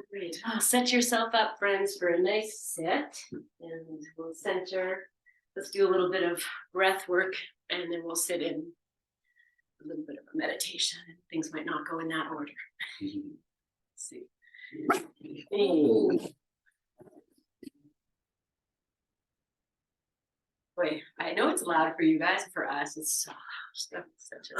Great. Set yourself up, friends, for a nice sit. And we'll center. Let's do a little bit of breath work, and then we'll sit in a little bit of a meditation. Things might not go in that order. Let's see. Boy, I know it's loud for you guys. For us, it's so loud. Such a.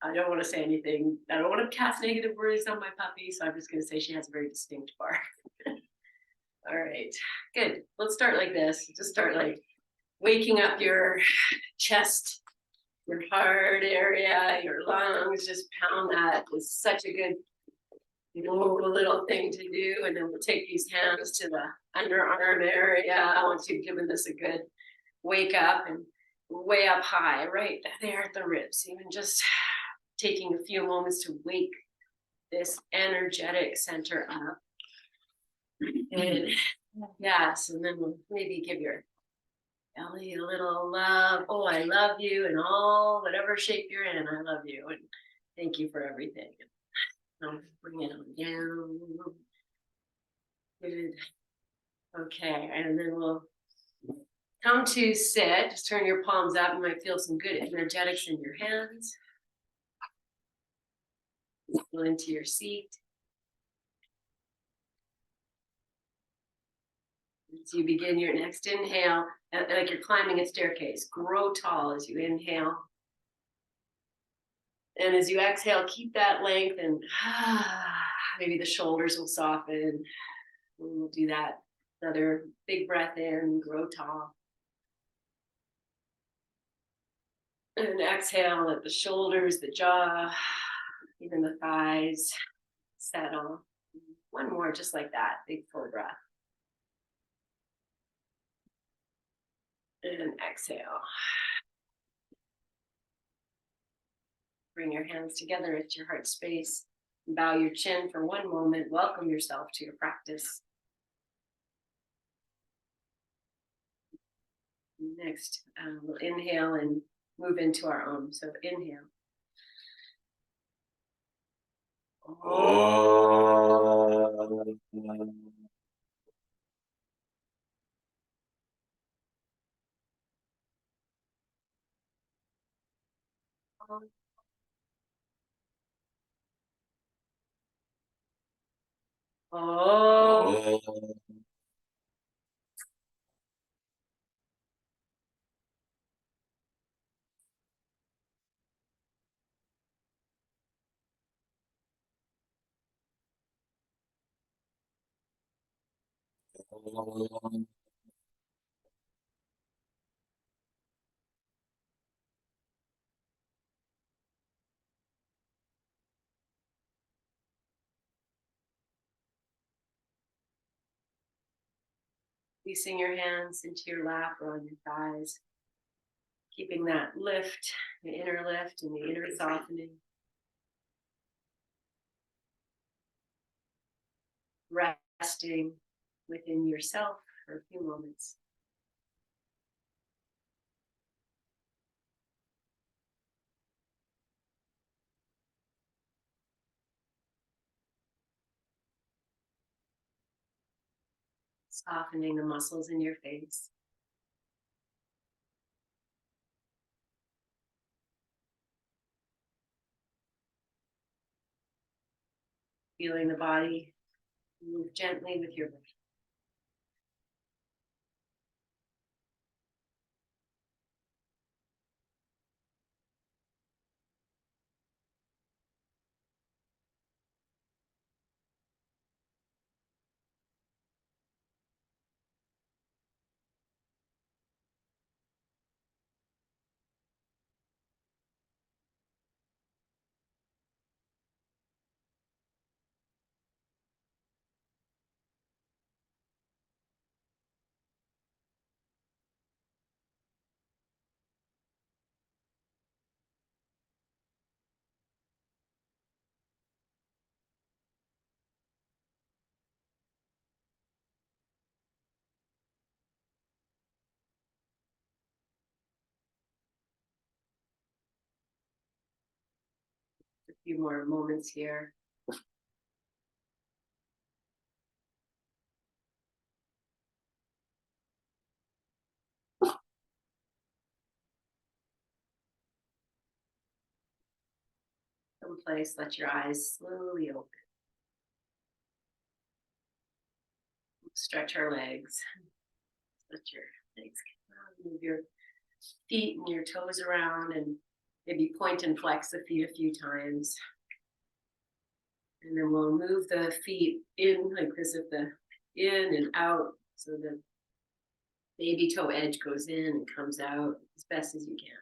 I don't want to say anything. I don't want to cast negative words on my puppy, so I'm just going to say she has a very distinct bark. All right, good. Let's start like this. Just start like waking up your chest, your heart area, your lungs. Just pound that. It's such a good little thing to do. And then we'll take these hands to the underarm area once you've given this a good wake up, and way up high, right there at the ribs. Even just taking a few moments to wake this energetic center up. And yes, and then we'll maybe give your belly a little love. Oh, I love you in all whatever shape you're in. I love you and thank you for everything. And bring it on down. Good. Okay, and then we'll come to sit. Just turn your palms up. You might feel some good energetics in your hands. Go into your seat. As you begin your next inhale, like you're climbing a staircase, grow tall as you inhale. And as you exhale, keep that length, and maybe the shoulders will soften. We'll do that. Another big breath in, grow tall. And exhale, let the shoulders, the jaw, even the thighs settle. One more, just like that, big full breath. And exhale. Bring your hands together at your heart space. Bow your chin for one moment. Welcome yourself to your practice. Next, we'll inhale and move into our Om. So inhale. Releasing your hands into your lap or on your thighs. Keeping that lift, the inner lift and the inner softening. Resting within yourself for a few moments. Softening the muscles in your face. Feeling the body move gently with your breath. A few more moments here. place, let your eyes slowly open. Stretch our legs. Let your legs come out. Move your feet and your toes around and maybe point and flex the feet a few times. And then we'll move the feet in like this at the in and out so the baby toe edge goes in and comes out as best as you can.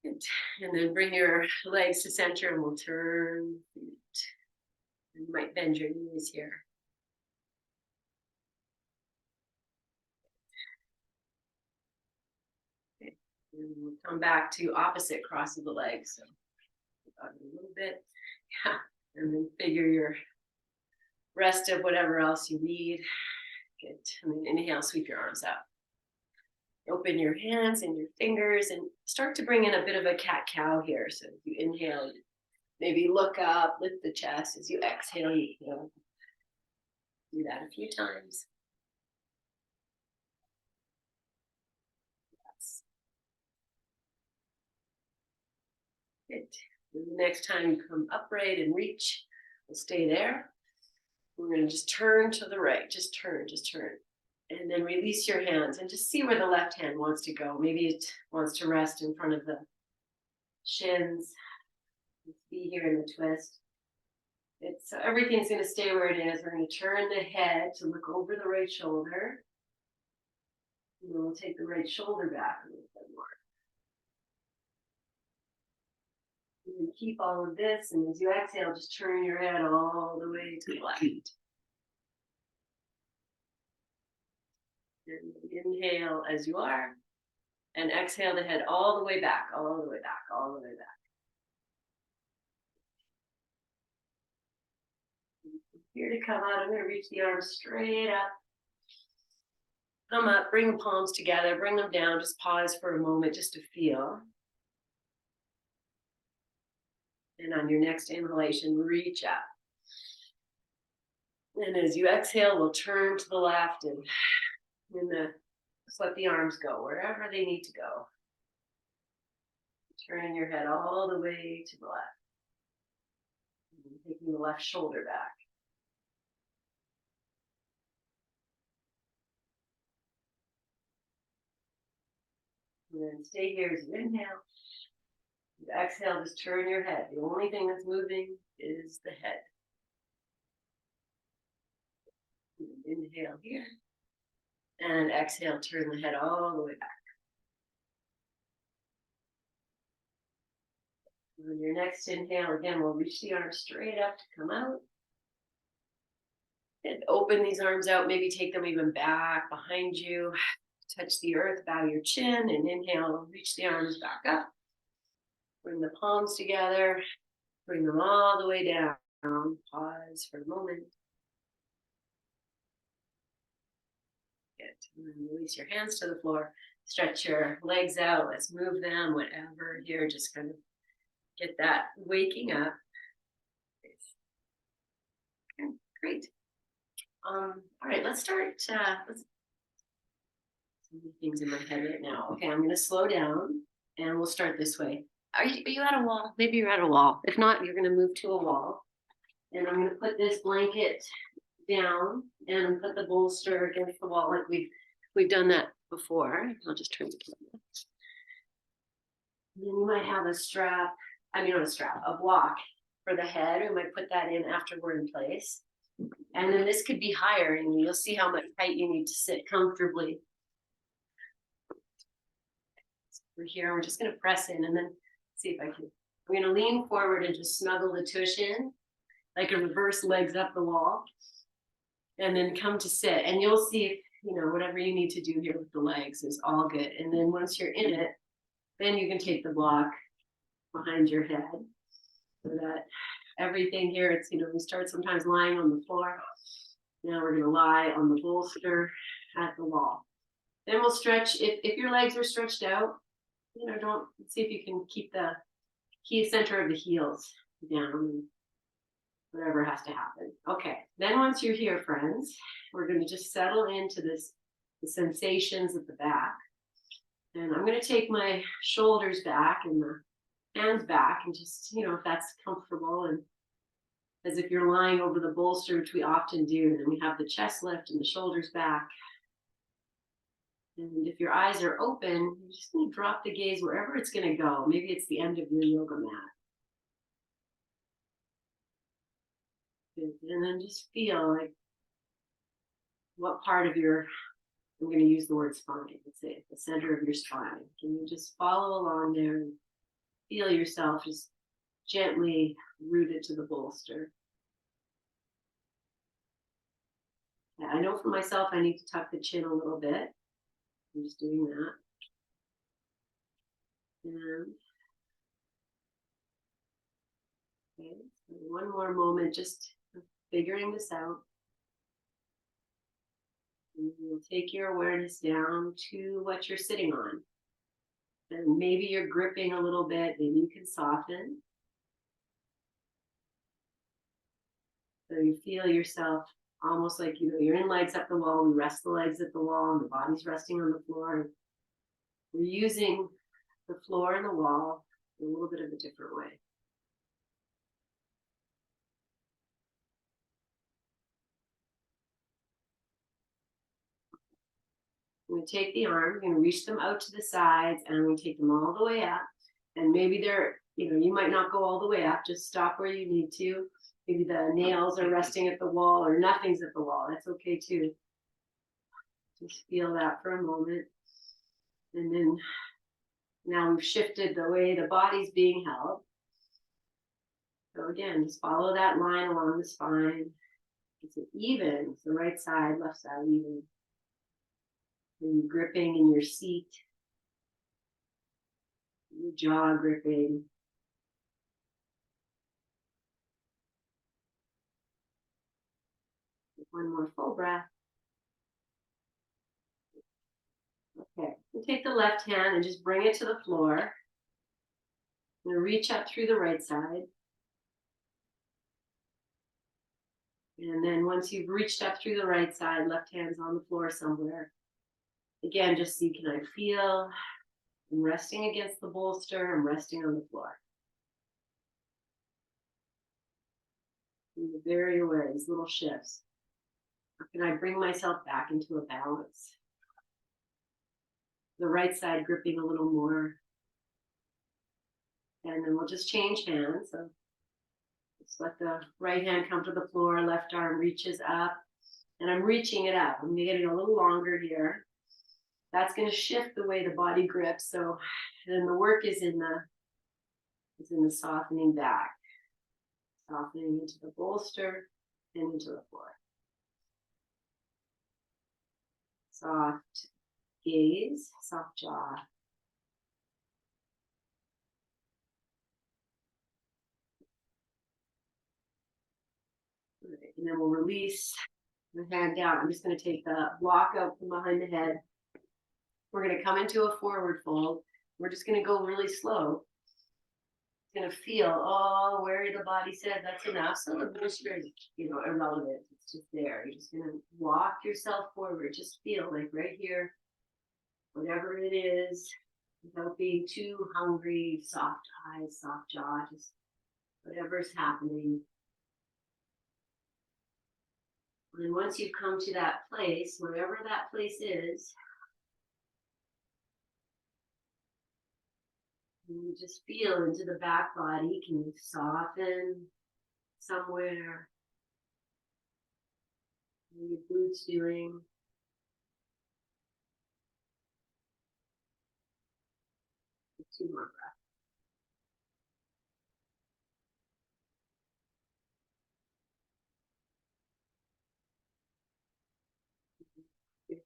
Yeah. Good. And then bring your legs to center and we'll turn. You might bend your knees here. Okay. And we'll come back to opposite cross of the legs. So a little bit. Yeah. And then figure your rest of whatever else you need. Good. And then inhale, sweep your arms out. Open your hands and your fingers and start to bring in a bit of a cat-cow here. So if you inhale, maybe look up, lift the chest. As you exhale, you know, do that a few times. Yes. Good. And the next time you come upright and reach, we'll stay there. We're going to just turn to the right. Just turn. And then release your hands and just see where the left hand wants to go. Maybe it wants to rest in front of the shins. Be here in the twist. It's everything's going to stay where it is. We're going to turn the head to look over the right shoulder. And then we'll take the right shoulder back a little bit more. And keep all of this. And as you exhale, just turn your head all the way to the left. And inhale as you are. And exhale the head all the way back, all the way back, all the way back. Here to come out, I'm going to reach the arms straight up. Come up, bring the palms together, bring them down. Just pause for a moment just to feel. And on your next inhalation, reach up. And as you exhale, we'll turn to the left and just let the arms go wherever they need to go. Turning your head all the way to the left. And taking the left shoulder back. And then stay here as you inhale. You exhale, just turn your head. The only thing that's moving is the head. Inhale here. And exhale, turn the head all the way back. On your next inhale, again, we'll reach the arms straight up to come out. And open these arms out, maybe take them even back behind you. Touch the earth, bow your chin, and inhale, reach the arms back up. Bring the palms together, bring them all the way down. Pause for a moment. Good. And then release your hands to the floor. Stretch your legs out. Let's move them, whatever here. Just kind of get that waking up. Okay, great. All right, let's start. Let's things in my head right now. Okay, I'm going to slow down and we'll start this way. Are you at a wall? Maybe you're at a wall. If not, you're going to move to a wall. And I'm going to put this blanket down and put the bolster against the wall like we've done that before. I'll just turn the camera. And then you might have a block for the head. We might put that in after we're in place. And then this could be higher and you'll see how much height you need to sit comfortably. We're here, we're just going to press in and then see if I can. We're going to lean forward and just snuggle the tush in, like a reverse legs up the wall. And then come to sit. And you'll see if, whatever you need to do here with the legs is all good. And then once you're in it, then you can take the block behind your head. So that everything here, it's, we start sometimes lying on the floor. Now we're going to lie on the bolster at the wall. Then we'll stretch, if your legs are stretched out, don't see if you can keep the center of the heels down, whatever has to happen. Okay, then once you're here, friends, we're going to just settle into the sensations at the back. And I'm going to take my shoulders back and the hands back and just, if that's comfortable, and as if you're lying over the bolster, which we often do. And then we have the chest lift and the shoulders back. And if your eyes are open, you're just going to drop the gaze wherever it's going to go. Maybe it's the end of your yoga mat. And then just feel like what part of your, I'm going to use the word spine, let's say the center of your spine. Can you just follow along there and feel yourself just gently rooted to the bolster? I know for myself, I need to tuck the chin a little bit. I'm just doing that. And okay, so one more moment, just figuring this out. And you'll take your awareness down to what you're sitting on. And maybe you're gripping a little bit, maybe you can soften. So you feel yourself almost like, you're in legs up the wall. We rest the legs at the wall and the body's resting on the floor. We're using the floor and the wall in a little bit of a different way. I'm going to take the arms, I'm going to reach them out to the sides, and I'm going to take them all the way up. And maybe you might not go all the way up, just stop where you need to. Maybe the nails are resting at the wall or nothing's at the wall. That's okay too. Just feel that for a moment. And then now we've shifted the way the body's being held. So again, just follow that line along the spine. It's even, it's the right side, left side even. And you're gripping in your seat, your jaw gripping. One more full breath. Okay, and take the left hand and just bring it to the floor. I'm going to reach up through the right side. And then once you've reached up through the right side, left hand's on the floor somewhere. Again, just see, can I feel? I'm resting against the bolster. I'm resting on the floor. And you're very aware of these little shifts. How can I bring myself back into a balance? The right side gripping a little more. And then we'll just change hands. So just let the right hand come to the floor, left arm reaches up, and I'm reaching it up. I'm getting a little longer here. That's going to shift the way the body grips. So then the work is in the softening back, softening into the bolster and into the floor. Soft gaze, soft jaw. And then we'll release the hand down. I'm just going to take the block out from behind the head. We're going to come into a forward fold. We're just going to go really slow. It's going to feel, where the body said that's enough. So the posture is, irrelevant. It's just there. You're just going to walk yourself forward. Just feel like right here, whatever it is, without being too hungry, soft eyes, soft jaw, just whatever's happening. And once you've come to that place, wherever that place is, you just feel into the back body. Can you soften somewhere? What are your glutes doing? Two more breaths.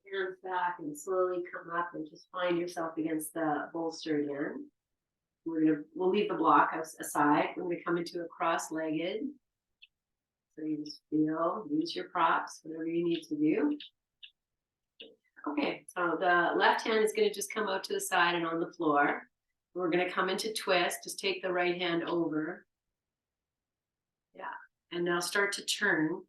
Your hands back and slowly come up and just find yourself against the bolster again. We'll leave the block aside. We're going to come into a cross-legged. So you just feel, use your props, whatever you need to do. Okay, so the left hand is going to just come out to the side and on the floor. We're going to come into twist. Just take the right hand over. Yeah, and now start to turn.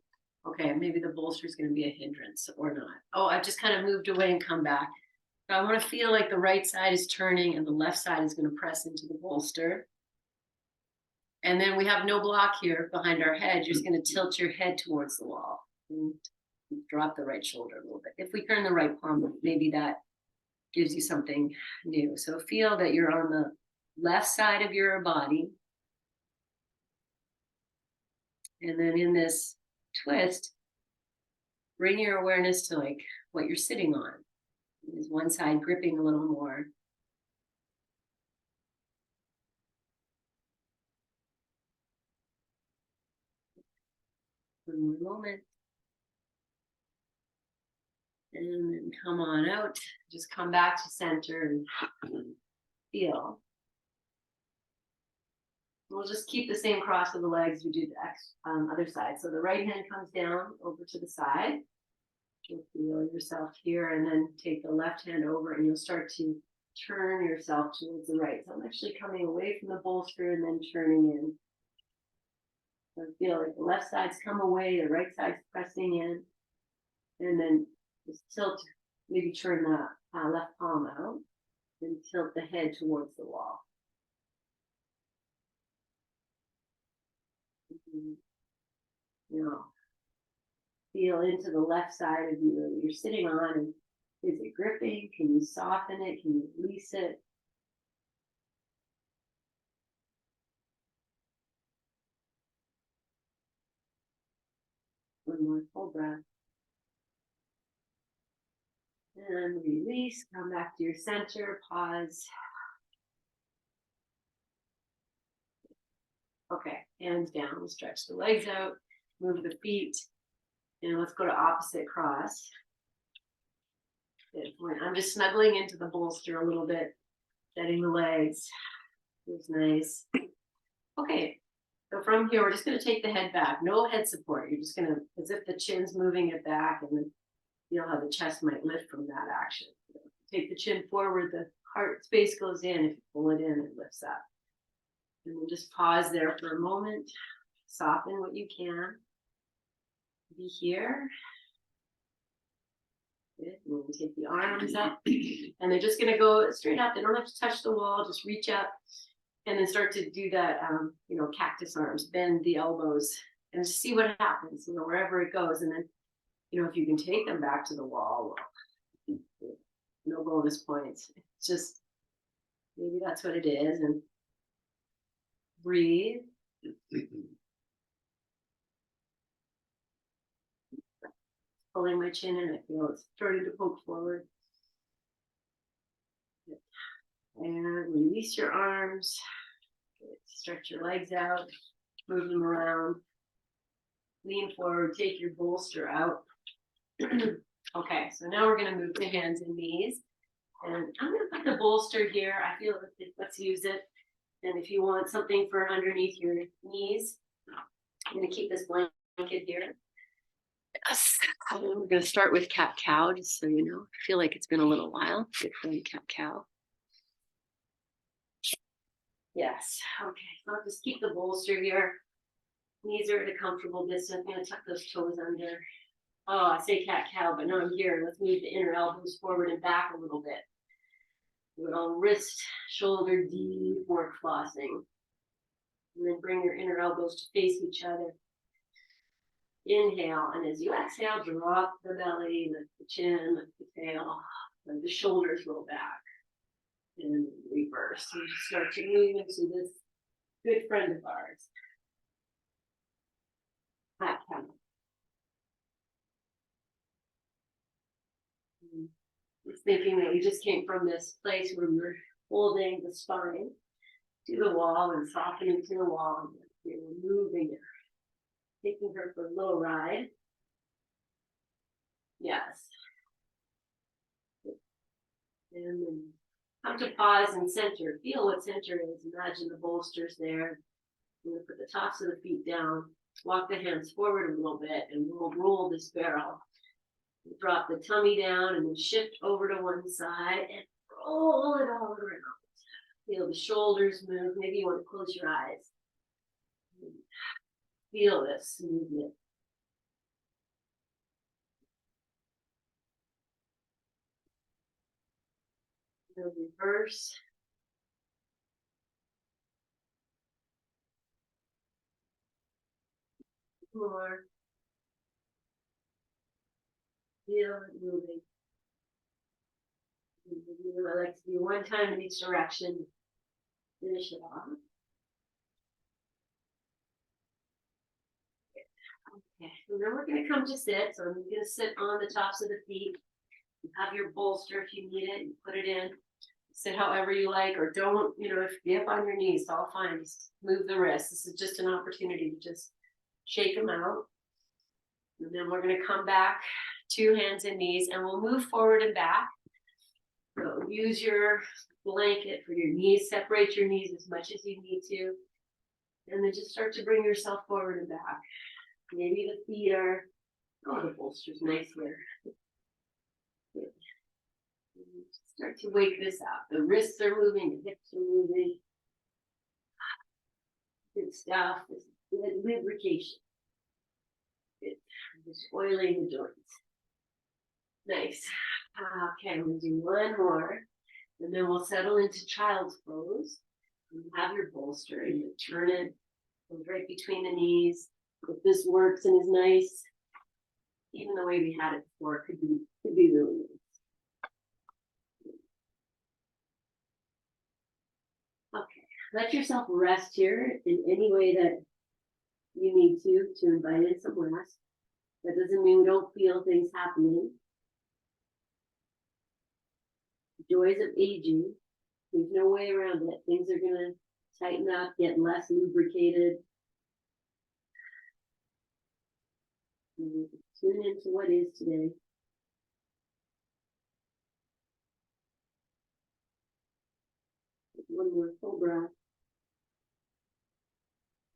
Okay, maybe the bolster is going to be a hindrance or not. Oh, I've just kind of moved away and come back. I want to feel like the right side is turning and the left side is going to press into the bolster. And then we have no block here behind our head. You're just going to tilt your head towards the wall and drop the right shoulder a little bit. If we turn the right palm, maybe that gives you something new. So feel that you're on the left side of your body. And then in this twist, bring your awareness to like what you're sitting on. Is one side gripping a little more. One more moment. And then come on out. Just come back to center and feel. We'll just keep the same cross of the legs we do the other side. So the right hand comes down over to the side. You'll feel yourself here, and then take the left hand over, and you'll start to turn yourself towards the right. So I'm actually coming away from the bolster and then turning in. So feel like the left side's come away, the right side's pressing in, and then just tilt, maybe turn the left palm out and tilt the head towards the wall. Now, feel into the left side of you that you're sitting on, and is it gripping? Can you soften it? Can you release it? One more full breath. And release, come back to your center, pause. Okay, hands down, stretch the legs out, move the feet, and let's go to opposite cross. Good point. I'm just snuggling into the bolster a little bit, setting the legs. Feels nice. Okay, so from here, we're just going to take the head back. No head support. You're just going to, as if the chin's moving it back, and then feel how the chest might lift from that action. Take the chin forward, the heart space goes in. If you pull it in, it lifts up. And we'll just pause there for a moment. Soften what you can. Be here. Good. And we'll take the arms up. And they're just going to go straight up. They don't have to touch the wall. Just reach up. And then start to do that, cactus arms. Bend the elbows. And just see what happens, wherever it goes. And then, if you can take them back to the wall, well, no bonus points. It's just, maybe that's what it is. And breathe. Pulling my chin in, I feel it's starting to poke forward. And release your arms. Stretch your legs out, move them around. Lean forward, take your bolster out. Okay, so now we're going to move to hands and knees. And I'm going to put the bolster here. I feel let's use it. And if you want something for underneath your knees, I'm going to keep this blanket here. Yes. We're going to start with cat cow, just so you know. I feel like it's been a little while. Good friend, cat cow. Yes. Okay. So I'll just keep the bolster here. Knees are at a comfortable distance. I'm going to tuck those toes under. Oh, I say cat cow, but no, I'm here. Let's move the inner elbows forward and back a little bit. Little wrist, shoulder, deep work flossing. And then bring your inner elbows to face each other. Inhale, and as you exhale, drop the belly, lift the chin, lift the tail, let the shoulders roll back. And reverse. So you start to move into this good friend of ours. Cat cow. Just thinking that we just came from this place where we were holding the spine to the wall and softening to the wall. And we were moving it, taking her for a little ride. Yes. And then come to pause and center. Feel what center is. Imagine the bolsters there. We're going to put the tops of the feet down. Walk the hands forward a little bit, and we'll roll this barrel. Drop the tummy down and then shift over to one side and roll it all around. Feel the shoulders move. Maybe you want to close your eyes. Feel this movement. The reverse. More. Feel it moving. I like to do one time in each direction. Finish it off. Okay, so then we're going to come to sit. So I'm going to sit on the tops of the feet. You have your bolster if you need it. You put it in. Sit however you like, or don't, if you get up on your knees, it's all fine. Just move the wrists. This is just an opportunity to just shake them out. And then we're going to come back, 2 hands and knees, and we'll move forward and back. So use your blanket for your knees. Separate your knees as much as you need to. And then just start to bring yourself forward and back. Maybe the feet are, the bolster's nice here. Good. Start to wake this up. The wrists are moving, the hips are moving. Good stuff. This is good lubrication. Good. Just oiling the joints. Nice. Okay, we'll do one more. And then we'll settle into child's pose. You have your bolster and you turn it right between the knees. If this works and is nice, even the way we had it before, could be really nice. Okay, let yourself rest here in any way that you need to invite in some rest. That doesn't mean we don't feel things happening. Joys of aging. There's no way around it. Things are going to tighten up, get less lubricated. Tune into what is today. One more full breath.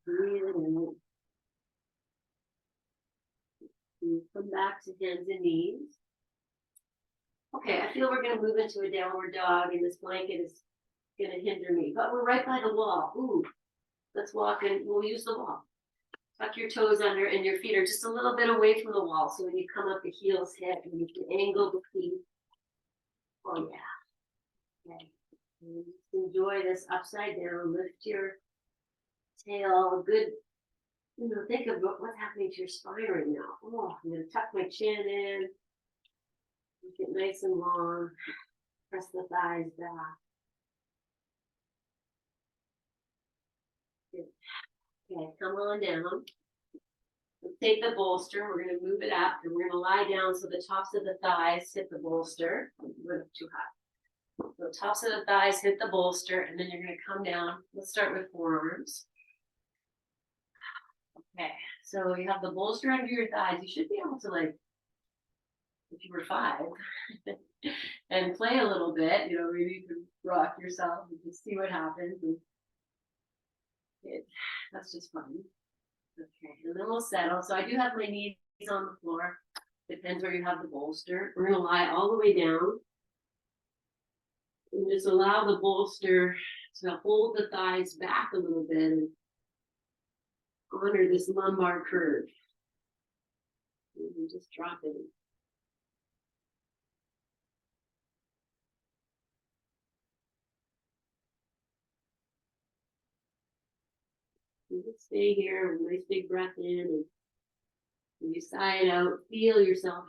Breathe it out. And come back to hands and knees. Okay, I feel we're going to move into a downward dog, and this blanket is going to hinder me. But we're right by the wall. Ooh, let's walk and we'll use the wall. Tuck your toes under, and your feet are just a little bit away from the wall. So when you come up, the heels hit, and you can angle the feet. Oh yeah. Okay. And just enjoy this upside down. Lift your tail. Good. Think of what's happening to your spine right now. Oh, I'm going to tuck my chin in. Make it nice and long. Press the thighs back. Good. Okay, come on down. Let's take the bolster. We're going to move it up, and we're going to lie down so the tops of the thighs hit the bolster. Too hot. The tops of the thighs hit the bolster, and then you're going to come down. Let's start with forearms. Okay, so you have the bolster under your thighs. You should be able to, if you were 5, and play a little bit. Maybe you can rock yourself and just see what happens. And that's just fun. Okay, and then we'll settle. So I do have my knees on the floor. Depends where you have the bolster. We're going to lie all the way down. And just allow the bolster to hold the thighs back a little bit and honor this lumbar curve. And just drop it in. And just stay here, nice big breath in, and you sigh it out. Feel yourself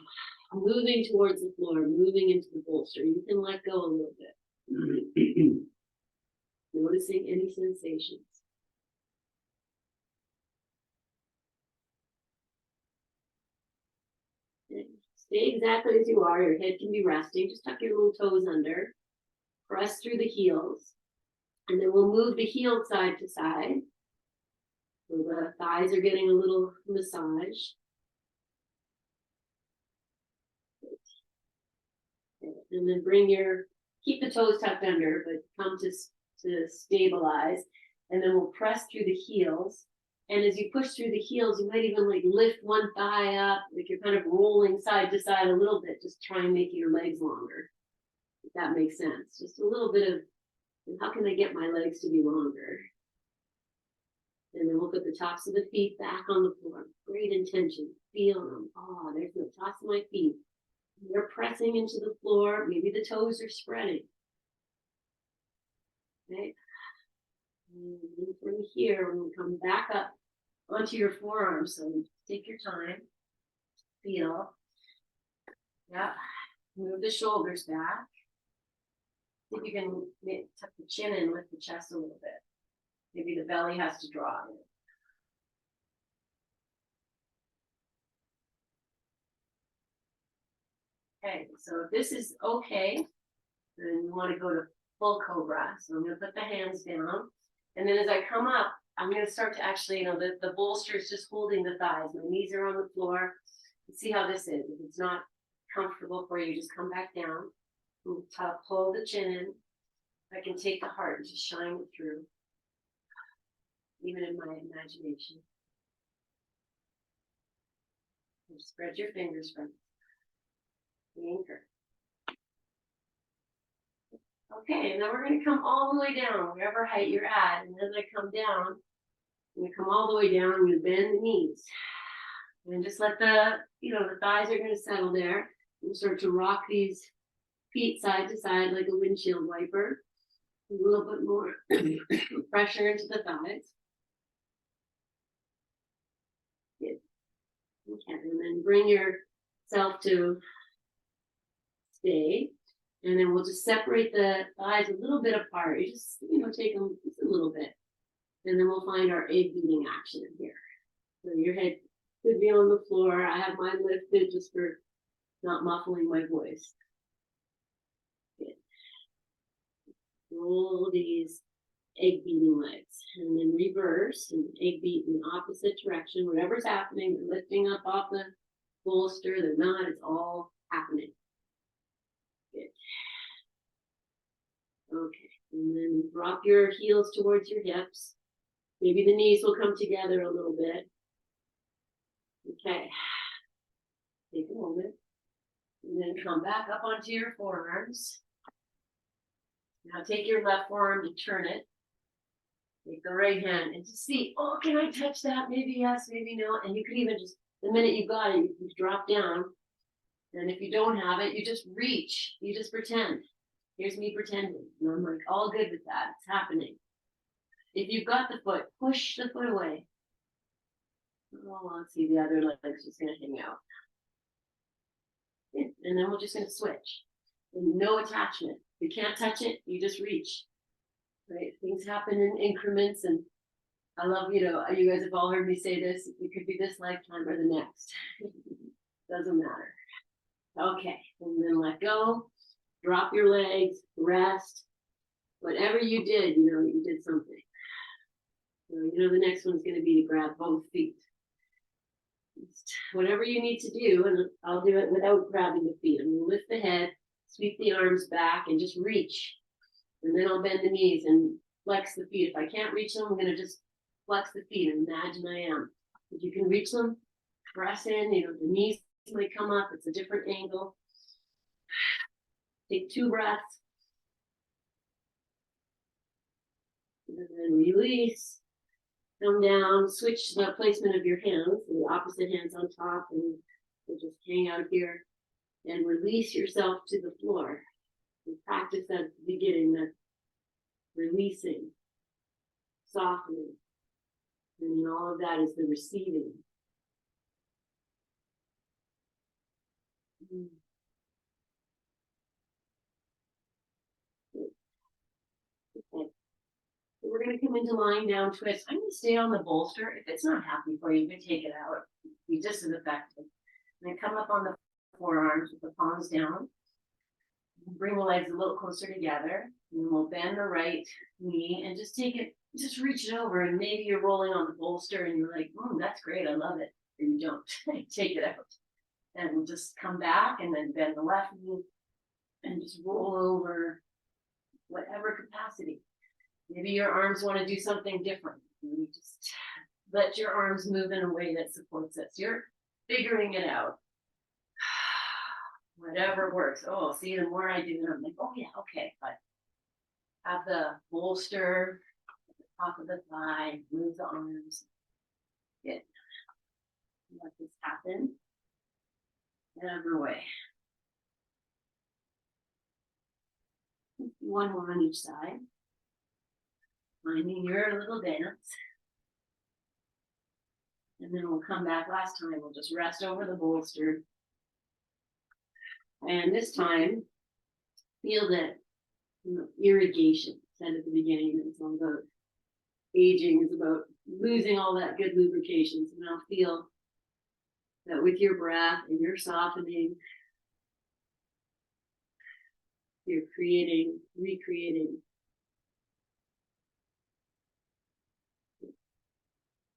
moving towards the floor, moving into the bolster. You can let go a little bit. Noticing any sensations. Stay exactly as you are. Your head can be resting. Just tuck your little toes under. Press through the heels. And then we'll move the heel side to side. So the thighs are getting a little massage. And then keep the toes tucked under, but come to stabilize. And then we'll press through the heels. And as you push through the heels, you might even lift one thigh up, like you're kind of rolling side to side a little bit, just try and make your legs longer. If that makes sense. Just a little bit of, how can I get my legs to be longer? And then we'll put the tops of the feet back on the floor. Great intention. Feel them. Oh, there's the tops of my feet. They're pressing into the floor. Maybe the toes are spreading. Okay. And from here, we'll come back up onto your forearms. So Take your time. Feel. Yeah. Move the shoulders back. See if you can tuck the chin in, lift the chest a little bit. Maybe the belly has to draw in. Okay, so if this is okay, then you want to go to full cobra. So I'm going to put the hands down. And then as I come up, I'm going to start to actually, the bolster is just holding the thighs. My knees are on the floor. See how this is. If it's not comfortable for you, just come back down. Pull the chin in. I can take the heart and just shine it through, even in my imagination. And spread your fingers from the anchor. Okay, and then we're going to come all the way down, wherever height you're at. And as I come down, I'm going to come all the way down. I'm going to bend the knees. And just let the thighs are going to settle there. And start to rock these feet side to side like a windshield wiper. A little bit more pressure into the thighs. Good. Okay, and then bring yourself to stay. And then we'll just separate the thighs a little bit apart. You just, take them just a little bit. And then we'll find our egg beating action here. So your head could be on the floor. I have mine lifted just for not muffling my voice. Good. Roll these egg beating legs. And then reverse and egg beat in the opposite direction. Whatever's happening, they're lifting up off the bolster, they're not, it's all happening. Good. Okay, and then drop your heels towards your hips. Maybe the knees will come together a little bit. Okay, take a moment. And then come back up onto your forearms. Now take your left forearm to turn it. Take the right hand and just see, oh, can I touch that? Maybe yes, maybe no. And you could even just, the minute you got it, you drop down. And if you don't have it, you just reach. You just pretend. Here's me pretending. And I'm like, all good with that. It's happening. If you've got the foot, push the foot away. Oh, let's see, the other leg's just going to hang out. And then we're just going to switch. And no attachment. If you can't touch it, you just reach. Right? Things happen in increments. And I love, you guys have all heard me say this. It could be this lifetime or the next. Doesn't matter. Okay. And then let go. Drop your legs. Rest. Whatever you did, you did something. So, the next one's going to be to grab both feet. Just whatever you need to do, and I'll do it without grabbing the feet. I'm going to lift the head, sweep the arms back, and just reach. And then I'll bend the knees and flex the feet. If I can't reach them, I'm going to just flex the feet and imagine I am. If you can reach them, press in. The knees might come up. It's a different angle. Take 2 breaths. And then release. Come down, switch the placement of your hands, the opposite hands on top, and we'll just hang out here and release yourself to the floor. And practice at the beginning, that releasing, softening, and then all of that is the receiving. Okay. We're going to come into lying down twist. I'm going to stay on the bolster. If it's not happy for you, you can take it out. Be just as effective. And then come up on the forearms with the palms down. Bring the legs a little closer together. And then we'll bend the right knee and just just reach it over. And maybe you're rolling on the bolster and you're like, that's great. I love it. Or you don't. Take it out. And we'll just come back and then bend the left knee and just roll over whatever capacity. Maybe your arms want to do something different. You just let your arms move in a way that supports us. You're figuring it out. Whatever works. Oh, see, the more I do, I'm like, oh yeah, okay. But have the bolster at the top of the thigh, move the arms. Good. Let this happen. Whatever way. One more on each side. Finding your little dance. And then we'll come back. Last time, we'll just rest over the bolster. And this time, feel that irrigation. Said at the beginning, it's all about aging, it's about losing all that good lubrication. So now feel that with your breath and your softening, you're creating, recreating.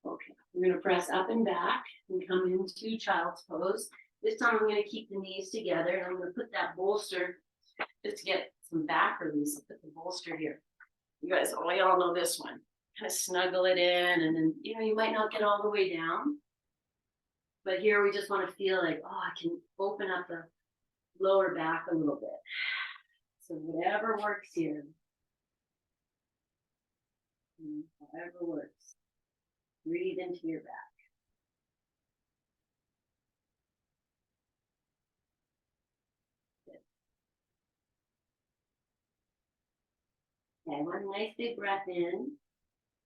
Okay, we're going to press up and back and come into child's pose. This time I'm going to keep the knees together and I'm going to put that bolster just to get some back release. I'll put the bolster here. You guys, we all know this one. Kind of snuggle it in, and then you might not get all the way down. But here we just want to feel like, oh, I can open up the lower back a little bit. So whatever works here. Whatever works. Breathe into your back. Okay, one nice big breath in.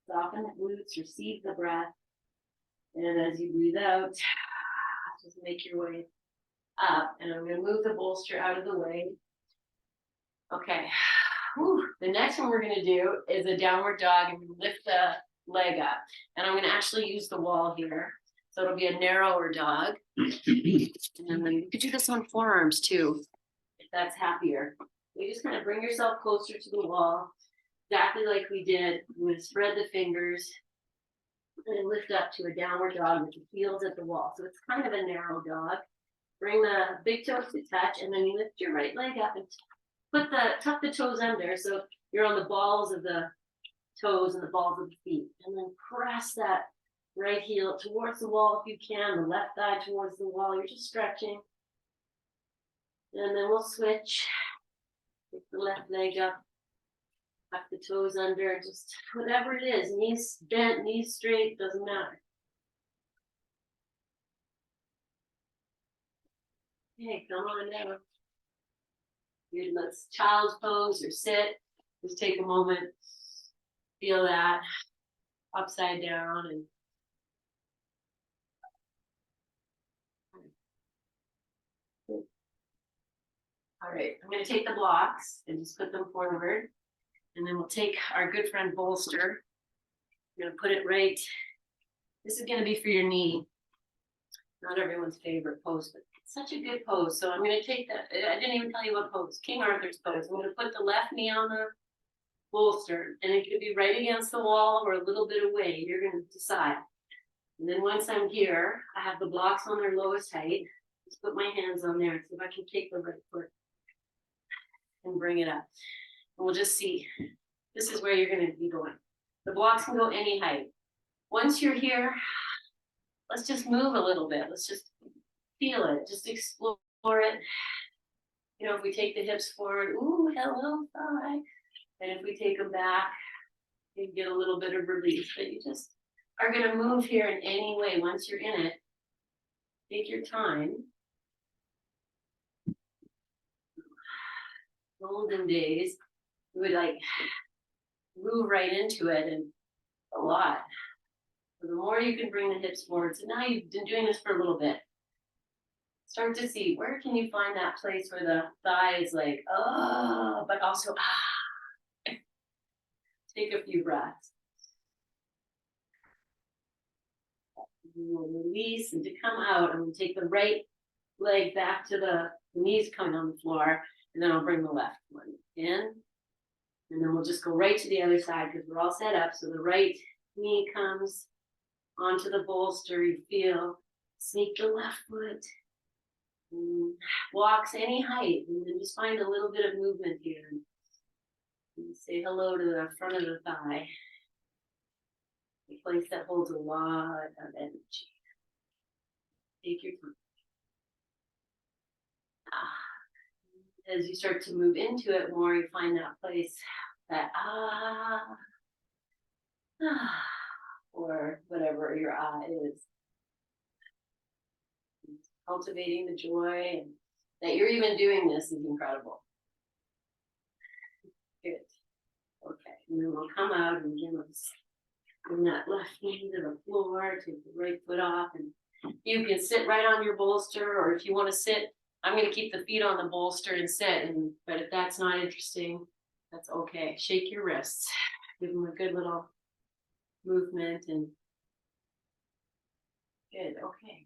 Soften the glutes, receive the breath. And as you breathe out, just make your way up. And I'm going to move the bolster out of the way. Okay. Whew. The next one we're going to do is a downward dog, and we lift the leg up. And I'm going to actually use the wall here. So it'll be a narrower dog. And then you could do this on forearms too, if that's happier. You just kind of bring yourself closer to the wall, exactly like we did. I'm going to spread the fingers and lift up to a downward dog with the heels at the wall. So it's kind of a narrow dog. Bring the big toes to touch, and then you lift your right leg up and tuck the toes under, so you're on the balls of the toes and the balls of the feet. And then press that right heel towards the wall if you can, the left thigh towards the wall. You're just stretching. And then we'll switch. Pick the left leg up. Tuck the toes under. Just whatever it is. Knees bent, knees straight, doesn't matter. Okay, come on down. Good, let's child's pose or sit. Just take a moment. Feel that. Upside down and all right, I'm going to take the blocks and just put them forward. And then we'll take our good friend bolster. I'm going to put it right. This is going to be for your knee. Not everyone's favorite pose, but it's such a good pose. So I'm going to take that. I didn't even tell you what pose. King Arthur's pose. I'm going to put the left knee on the bolster. And it could be right against the wall or a little bit away. You're going to decide. And then once I'm here, I have the blocks on their lowest height. Just put my hands on there. See if I can take the right foot and bring it up. And we'll just see. This is where you're going to be going. The blocks can go any height. Once you're here, let's just move a little bit. Let's just feel it. Just explore it. If we take the hips forward, ooh, hello, thigh. And if we take them back, you get a little bit of release. But you just are going to move here in any way. Once you're in it, take your time. Olden days, we would like move right into it, and a lot. So the more you can bring the hips forward. So now you've been doing this for a little bit. Start to see, where can you find that place where the thigh is like, oh, but also, ah. Take a few breaths. We'll release, and to come out, I'm going to take the right leg back to the knees coming on the floor, and then I'll bring the left one in. And then we'll just go right to the other side because we're all set up. So the right knee comes onto the bolster. You feel, sneak the left foot. Walks any height. And then just find a little bit of movement here. And say hello to the front of the thigh. A place that holds a lot of energy. Take your time. As you start to move into it more, you find that place that or whatever your is. Cultivating the joy, and that you're even doing this is incredible. Good. Okay, and then we'll come out and give us Bring that left knee to the floor, take the right foot off, and you can sit right on your bolster, or if you want to sit, I'm going to keep the feet on the bolster and sit. But if that's not interesting, that's okay. Shake your wrists, give them a good little movement, and good. Okay.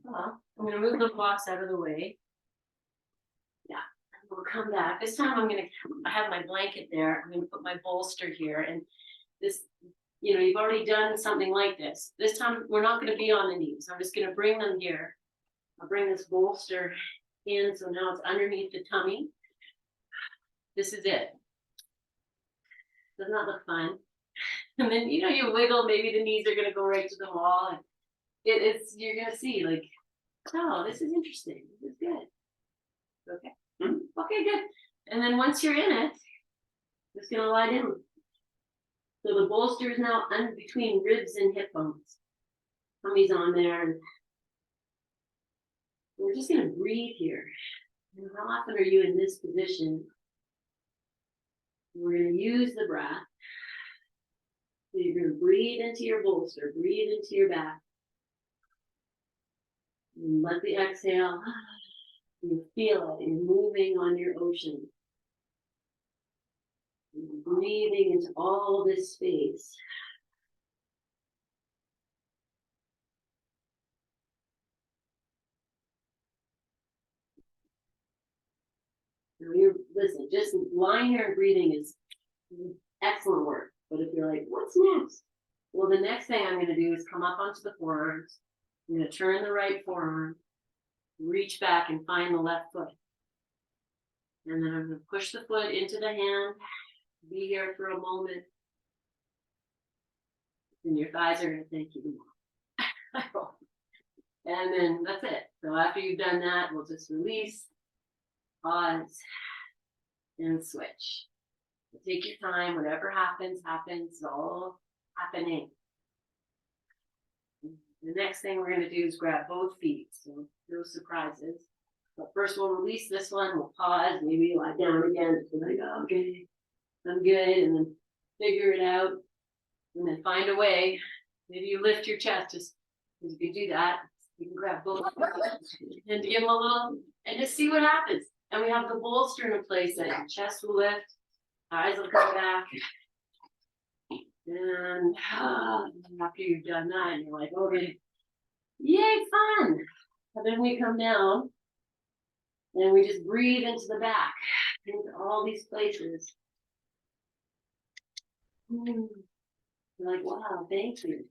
Well, I'm going to move the blocks out of the way. Yeah, we'll come back. This time I have my blanket there. I'm going to put my bolster here, and this, you've already done something like this. This time we're not going to be on the knees. I'm just going to bring them here. I'll bring this bolster in, so now it's underneath the tummy. This is it. Does not look fun. And then, you wiggle, maybe the knees are going to go right to the wall. And you're going to see, like, oh, this is interesting. This is good. Okay. Okay, good. And then once you're in it, just going to lie down. So the bolster is now under between ribs and hip bones. Tummy's on there. And we're just going to breathe here. And how often are you in this position? We're going to use the breath. So you're going to breathe into your bolster, breathe into your back. And let the exhale, you feel it, you're moving on your ocean. You're breathing into all this space. Now listen, just lying here and breathing is excellent work. But if you're like, what's next? Well, the next thing I'm going to do is come up onto the forearms. I'm going to turn the right forearm, reach back and find the left foot. And then I'm going to push the foot into the hand, be here for a moment. And your thighs are going to thank you. And then that's it. So after you've done that, we'll just release, pause, and switch. Take your time. Whatever happens, happens. It's all happening. The next thing we're going to do is grab both feet. So no surprises. But first we'll release this one. We'll pause. Maybe lie down again. So like, oh, okay, I'm good. And then figure it out. And then find a way. Maybe you lift your chest. Just if you do that, you can grab both and give them a little, and just see what happens. And we have the bolster in a place that your chest will lift, eyes will come back. And after you've done that, you're like, okay, yay, fun. And then we come down and we just breathe into the back, into all these places. You're like, wow, thank you.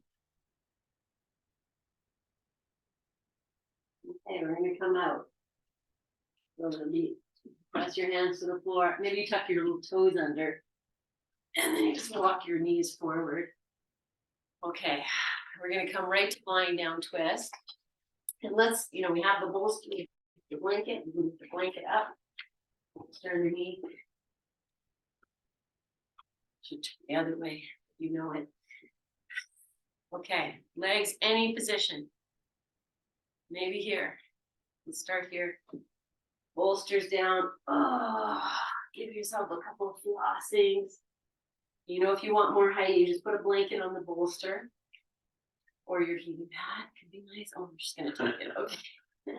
Okay, we're going to come out. So press your hands to the floor. Maybe you tuck your little toes under. And then you just walk your knees forward. Okay, we're going to come right to lying down twist. And let's, we have the bolster, the blanket, move the blanket up. Turn underneath. Should turn the other way, you know it. Okay, legs any position. Maybe here. Let's start here. Bolsters down. Oh, give yourself a couple of flossings. If you want more height, you just put a blanket on the bolster. Or your heating pad could be nice. Oh, I'm just going to take it. Okay.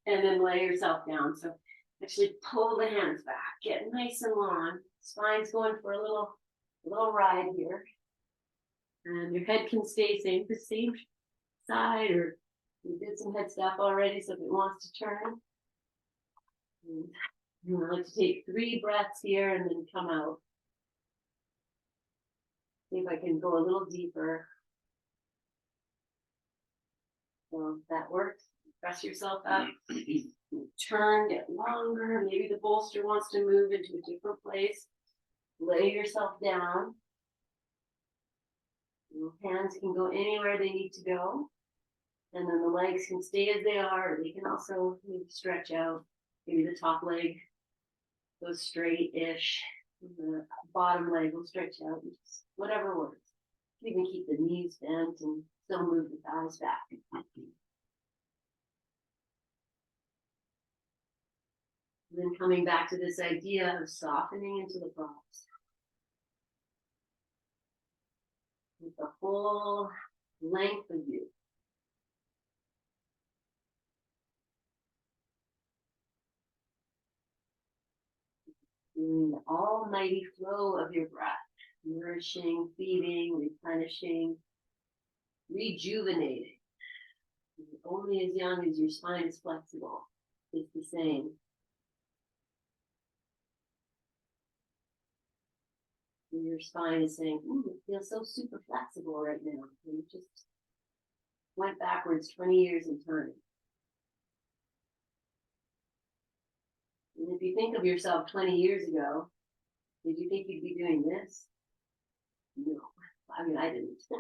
And then lay yourself down. So actually pull the hands back. Get nice and long. Spine's going for a little ride here. And your head can stay the same side, or you did some head stuff already, so if it wants to turn. And I like to take 3 breaths here and then come out. See if I can go a little deeper. So if that works, press yourself up. Turn, get longer. Maybe the bolster wants to move into a different place. Lay yourself down. Your hands can go anywhere they need to go. And then the legs can stay as they are. They can also maybe stretch out. Maybe the top leg goes straight-ish. The bottom leg will stretch out. Whatever works. You can keep the knees bent and still move the thighs back. And then coming back to this idea of softening into the props. with the whole length of you. Feeling the almighty flow of your breath, nourishing, feeding, replenishing, rejuvenating. Only as young as your spine is flexible, it's the same. And your spine is saying, it feels so super flexible right now. And you just went backwards 20 years in time. And if you think of yourself 20 years ago, did you think you'd be doing this? No. I mean, I didn't. So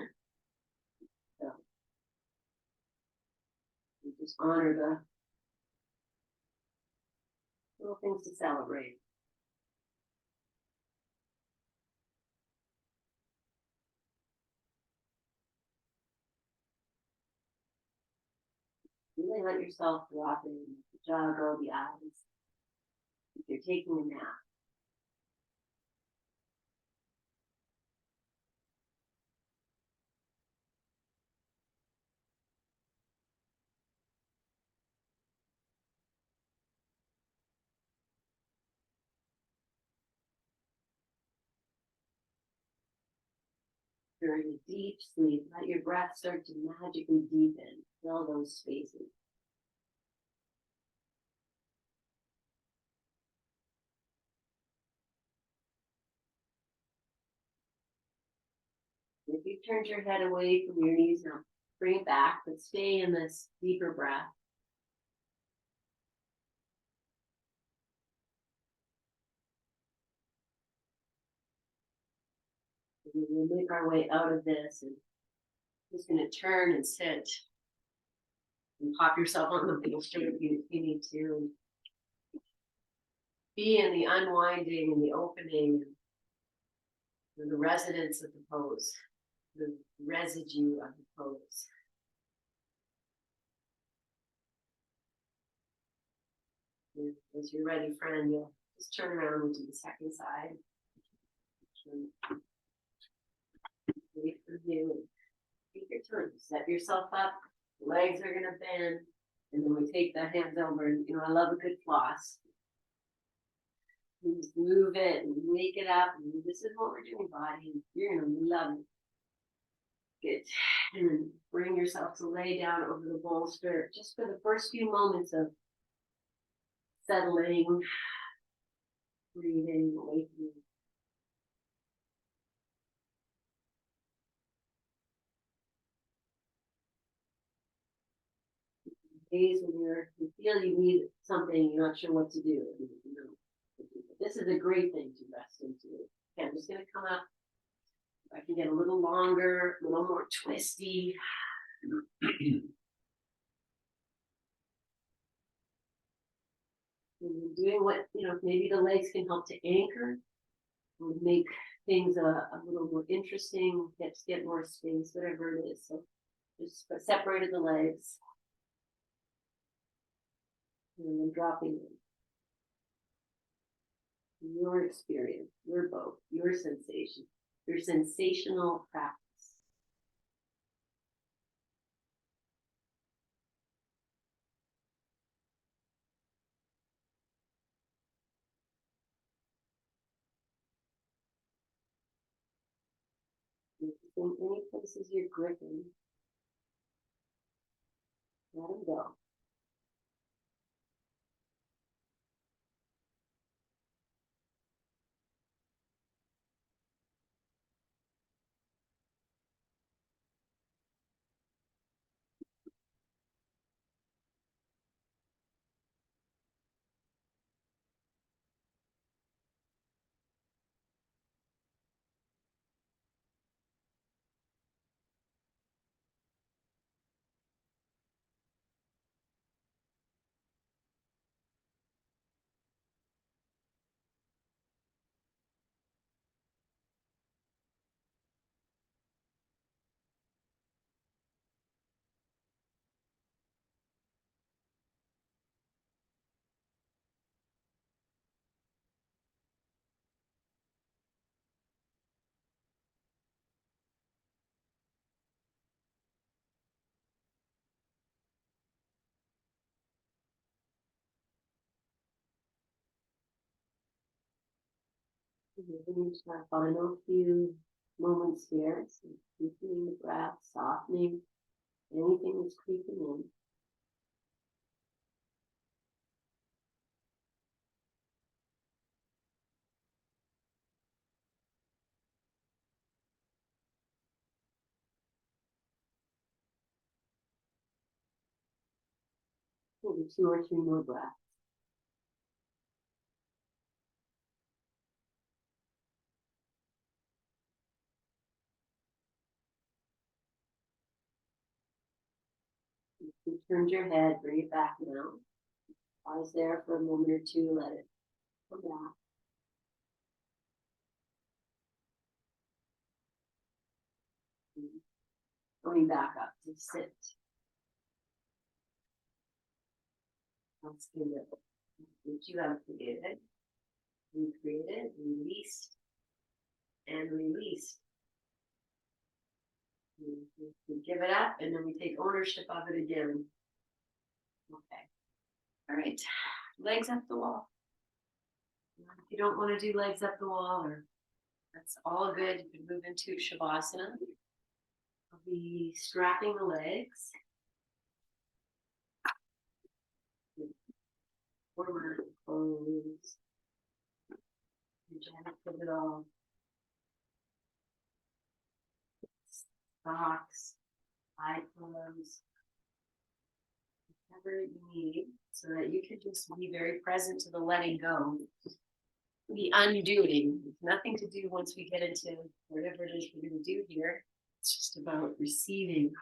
you just honor the little things to celebrate. Really let yourself drop in the jaw, go the eyes. If you're taking a nap, during a deep sleep, let your breath start to magically deepen, fill those spaces. If you turned your head away from your knees now, bring it back, but stay in this deeper breath. And we'll make our way out of this, and just going to turn and sit and pop yourself on the bolster if you need to. Be in the unwinding and the opening and the resonance of the pose, the residue of the pose. And as you're ready, friend, you'll just turn around and do the second side. Wait for you. Take your turn. Set yourself up. Legs are going to bend. And then we take the hands over. And, I love a good floss. You just move it and wake it up. And this is what we're doing, body. You're going to love it. Good. And then bring yourself to lay down over the bolster just for the first few moments of settling, breathing, awakening. Days when you feel you need something, you're not sure what to do. This is a great thing to rest into. Okay, I'm just going to come up. I can get a little longer, a little more twisty. Doing what, maybe the legs can help to anchor, or make things a little more interesting, get more space, whatever it is. So just separated the legs. And then dropping in. Your experience, your boat, your sensation, your sensational practice. In any places you're gripping, let them go. Moving into our final few moments here, so deepening the breath, softening anything that's creeping in. Maybe 2 or 3 more breaths. You turned your head, bring it back now. Pause there for a moment or two, let it come back. Going back up to sit. Let's do it. What you have created. We created, released, and released. We give it up and then we take ownership of it again. Okay. All right. Legs up the wall. If you don't want to do legs up the wall, or that's all good. You can move into Shavasana. I'll be strapping the legs. Forward, close. Johanna, put it all. Socks, eye clothes, whatever you need, so that you can just be very present to the letting go. The undoing. Nothing to do once we get into whatever it is we're going to do here. It's just about receiving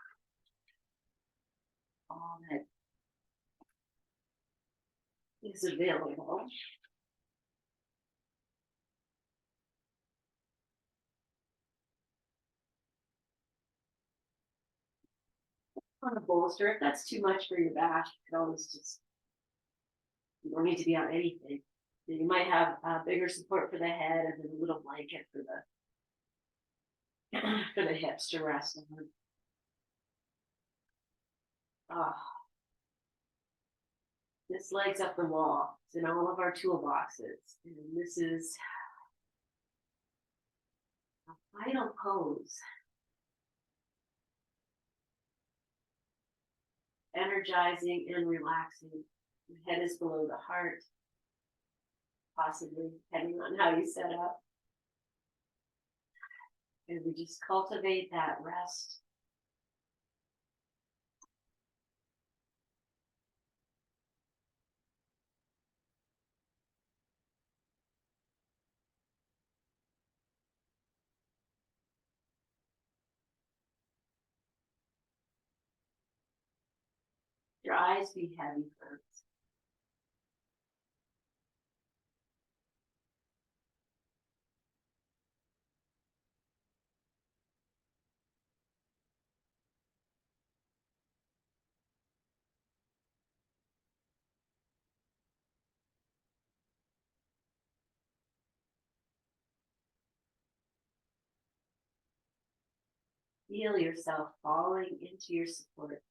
all that is available. On a bolster, if that's too much for your back, you can always just, you don't need to be on anything. You might have bigger support for the head and then a little blanket for the for the hips to rest on. Oh, this legs up the wall. It's in all of our toolboxes. And this is a final pose. Energizing and relaxing. The head is below the heart, possibly depending on how you set up. And we just cultivate that rest. Your eyes be heavy first. Feel yourself falling into your support.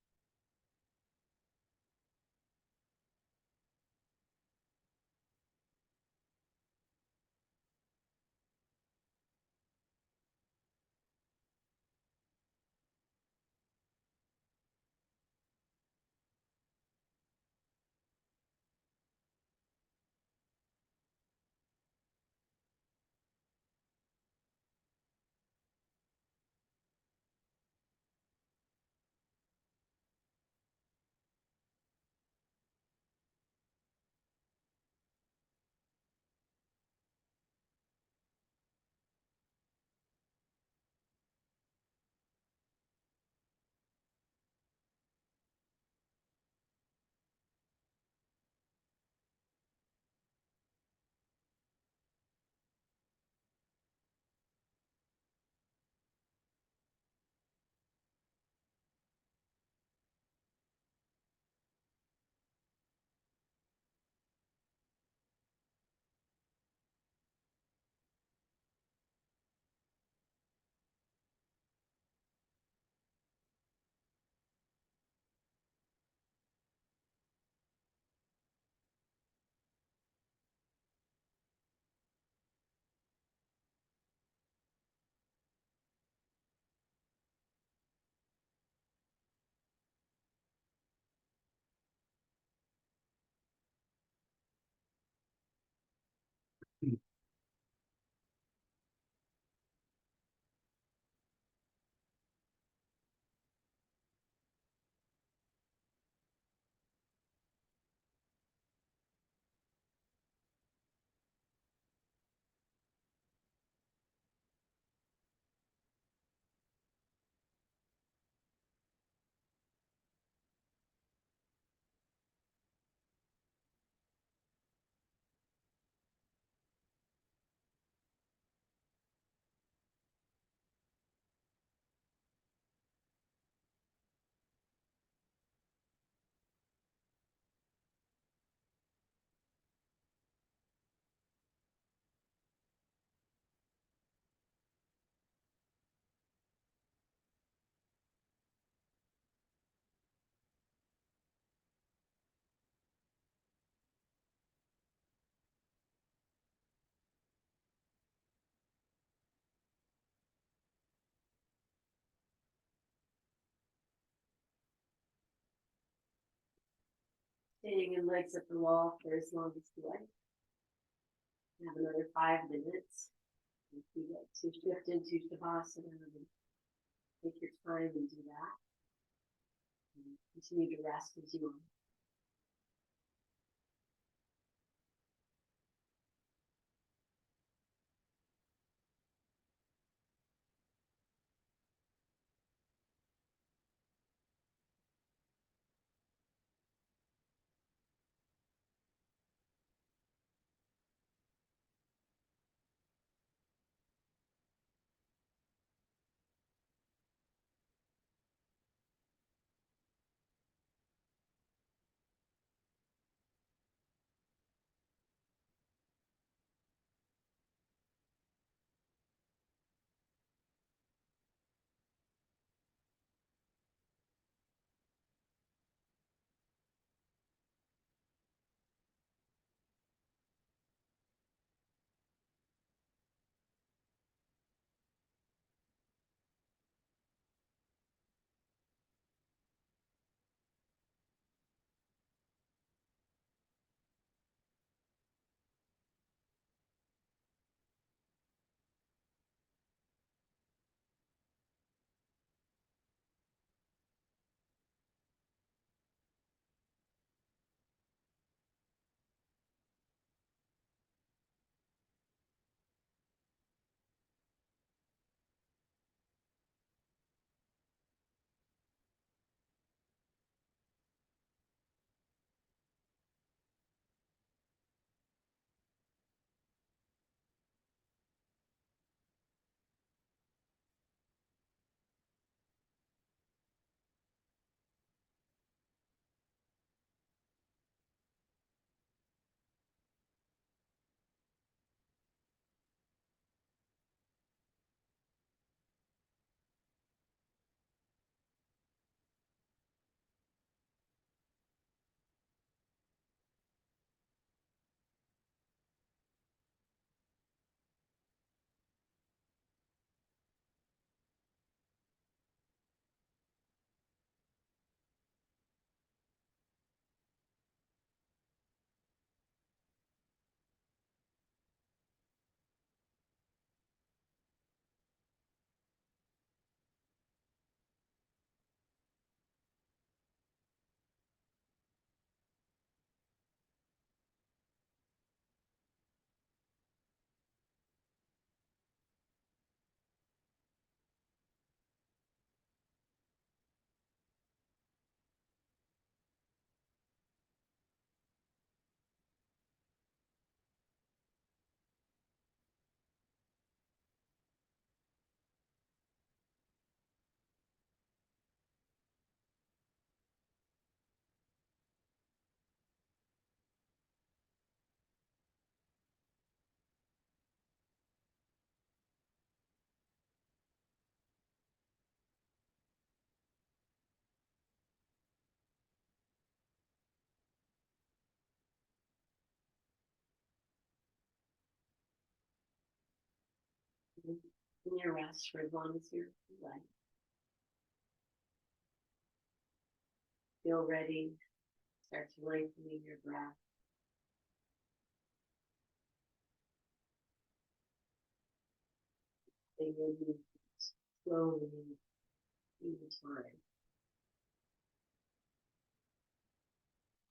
Staying in legs at the wall for as long as you like. Have another 5 minutes. If you get to shift into Shavasana, take your time and do that. And continue to rest as you want. In your rest for as long as you like. Feel ready. Start to lengthening your breath. They will move slowly in time.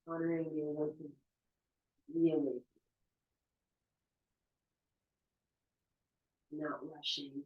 Honoring your working really, not rushing.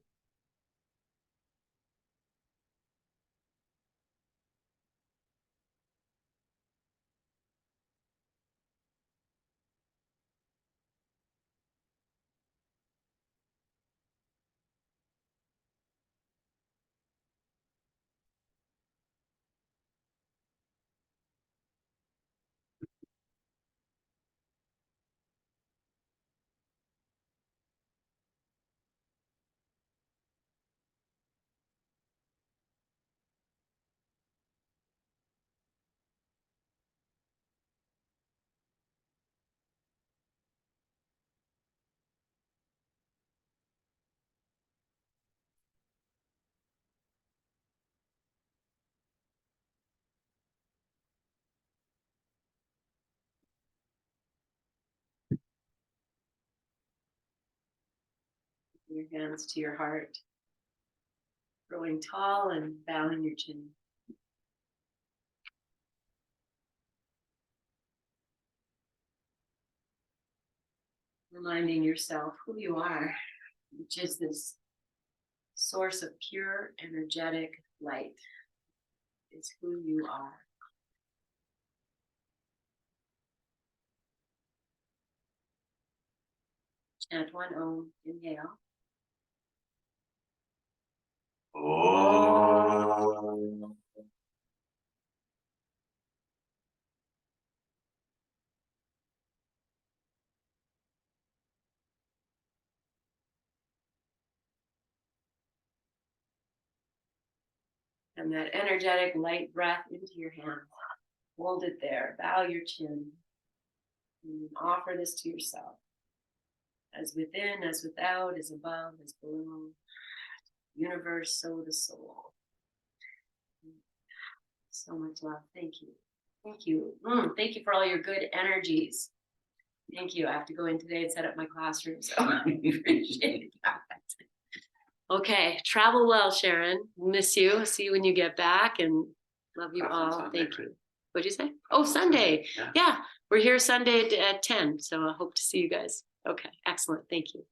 Your hands to your heart. Growing tall and bowing your chin. Reminding yourself who you are, which is this source of pure, energetic light. Is who you are. Chant one Om, inhale. Oh. And that energetic light breath into your hand. Hold it there. Bow your chin. And offer this to yourself. As within, as without, as above, as below. Universe, so the soul. So much love. Thank you. Thank you. Thank you for all your good energies. Thank you. I have to go in today and set up my classroom, so I appreciate that. Okay, travel well, Sharon. Miss you. See you when you get back, and love you all. Sunday, Thank right? you. What'd you say? Oh, Sunday. Yeah, we're here Sunday at 10, so I hope to see you guys. Okay, excellent. Thank you.